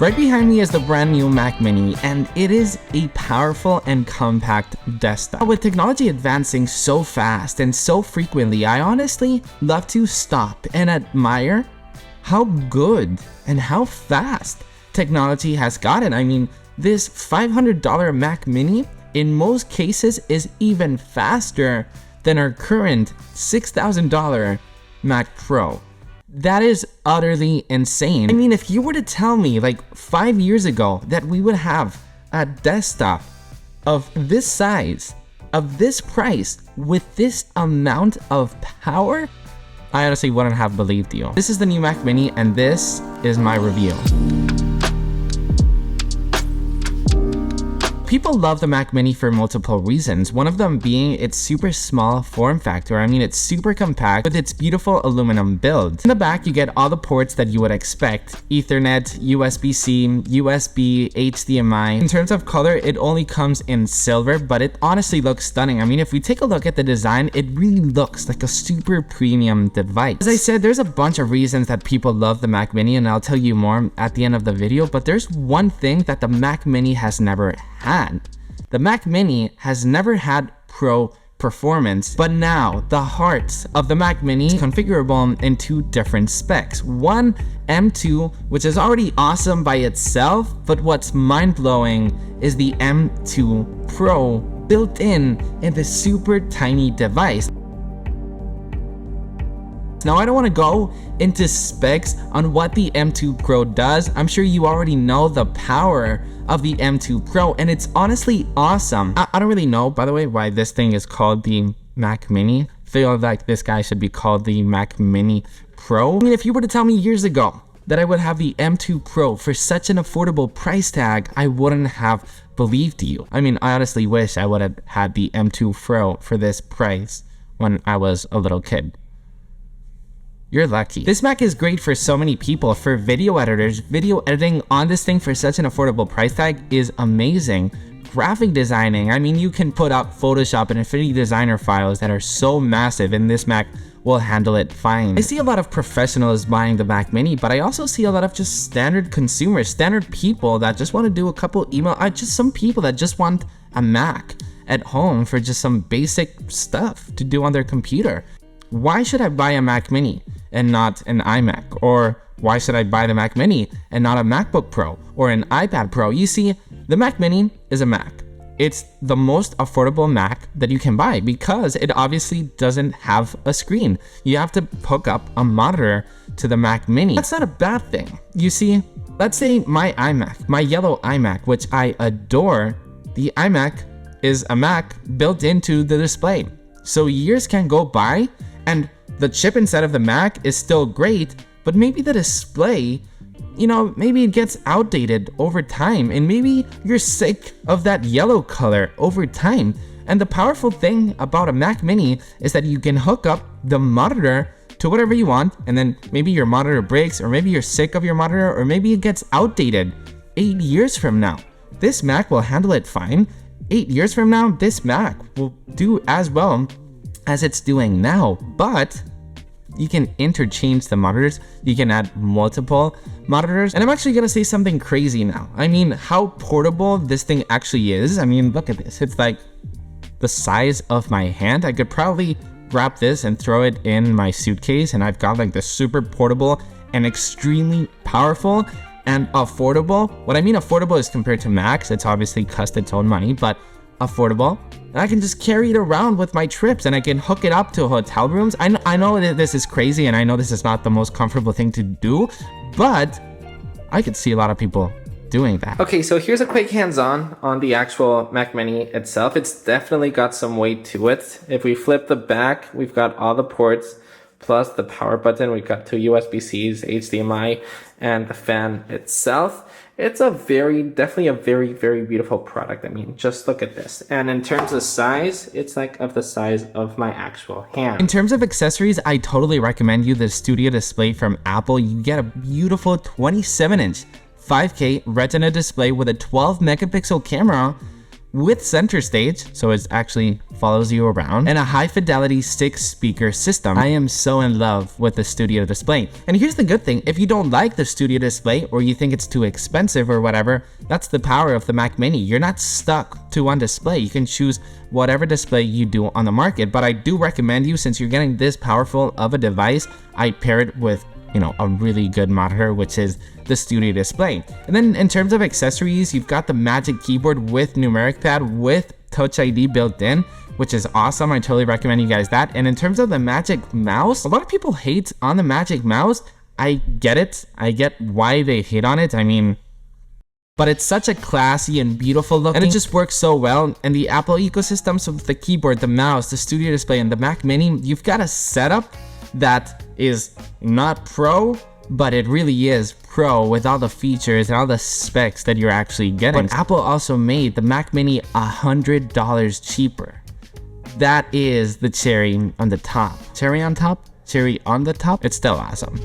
Right behind me is the brand new Mac Mini, and it is a powerful and compact desktop. With technology advancing so fast and so frequently, I honestly love to stop and admire how good and how fast technology has gotten. I mean, this $500 Mac Mini in most cases is even faster than our current $6,000 Mac Pro. That is utterly insane. I mean, if you were to tell me like 5 years ago that we would have a desktop of this size, of this price, with this amount of power, I honestly wouldn't have believed you. This is the new Mac Mini, and this is my review. People love the Mac Mini for multiple reasons, one of them being its super small form factor. I mean, it's super compact with its beautiful aluminum build. In the back, you get all the ports that you would expect: Ethernet, USB-C, USB, HDMI. In terms of color, it only comes in silver, but it honestly looks stunning. I mean, if we take a look at the design, it really looks like a super premium device. As I said, there's a bunch of reasons that people love the Mac Mini, and I'll tell you more at the end of the video, but there's one thing that the Mac Mini has never had. The Mac Mini has never had Pro performance, but now the heart of the Mac Mini is configurable in two different specs. One, M2, which is already awesome by itself, but what's mind-blowing is the M2 Pro built in this super tiny device. Now, I don't want to go into specs on what the M2 Pro does. I'm sure you already know the power of the M2 Pro, and it's honestly awesome. I don't really know, by the way, why this thing is called the Mac Mini. I feel like this guy should be called the Mac Mini Pro. I mean, if you were to tell me years ago that I would have the M2 Pro for such an affordable price tag, I wouldn't have believed you. I mean, I honestly wish I would have had the M2 Pro for this price when I was a little kid. You're lucky. This Mac is great for so many people. For video editors, video editing on this thing for such an affordable price tag is amazing. Graphic designing, I mean, you can put up Photoshop and Affinity Designer files that are so massive, and this Mac will handle it fine. I see a lot of professionals buying the Mac Mini, but I also see a lot of just standard consumers, standard people that just want to do a couple just some people that just want a Mac at home for just some basic stuff to do on their computer. Why should I buy a Mac Mini and not an iMac? Or why should I buy the Mac Mini and not a MacBook Pro or an iPad Pro? You see, the Mac Mini is a Mac. It's the most affordable Mac that you can buy because it obviously doesn't have a screen. You have to hook up a monitor to the Mac Mini. That's not a bad thing. You see, let's say my iMac, my yellow iMac, which I adore, the iMac is a Mac built into the display. So years can go by and the chip inside of the Mac is still great, but maybe the display, maybe it gets outdated over time, and maybe you're sick of that yellow color over time. And the powerful thing about a Mac Mini is that you can hook up the monitor to whatever you want, and then maybe your monitor breaks, or maybe you're sick of your monitor, or maybe it gets outdated 8 years from now. This Mac will handle it fine. 8 years from now, this Mac will do as well as it's doing now, but you can interchange the monitors. You can add multiple monitors. And I'm actually gonna say something crazy now. I mean, how portable this thing actually is. I mean, look at this. It's like the size of my hand. I could probably grab this and throw it in my suitcase, and I've got like the super portable and extremely powerful and affordable. What I mean affordable is compared to Macs, it's obviously cost its own money, but affordable. And I can just carry it around with my trips, and I can hook it up to hotel rooms. I know that this is crazy, and I know this is not the most comfortable thing to do, but I could see a lot of people doing that. Okay, so here's a quick hands-on on the actual Mac Mini itself. It's definitely got some weight to it. If we flip the back, we've got all the ports, plus the power button. We've got two USB-Cs, HDMI, and the fan itself. It's definitely a very, very beautiful product. I mean, just look at this. And in terms of size, it's like of the size of my actual hand. In terms of accessories, I totally recommend you the Studio Display from Apple. You get a beautiful 27-inch 5K Retina display with a 12 megapixel camera with center stage, so it actually follows you around, and a high fidelity 6-speaker system. I am so in love with the studio display. And here's the good thing, if you don't like the studio display or you think it's too expensive or whatever, that's the power of the Mac Mini. You're not stuck to one display. You can choose whatever display you do on the market, but I do recommend you, since you're getting this powerful of a device, I pair it with, you know, a really good monitor, which is the studio display. And then in terms of accessories, you've got the Magic Keyboard with numeric pad with Touch ID built in, which is awesome. I totally recommend you guys that. And in terms of the Magic Mouse, a lot of people hate on the Magic Mouse. I get it. I get why they hate on it. I mean, but it's such a classy and beautiful look, and it just works so well. And the Apple ecosystem, so with the keyboard, the mouse, the studio display, and the Mac Mini, you've got a setup that is not pro, but it really is pro with all the features and all the specs that you're actually getting. But Apple also made the Mac Mini $100 cheaper. That is the cherry on the top. Cherry on top? Cherry on the top? It's still awesome.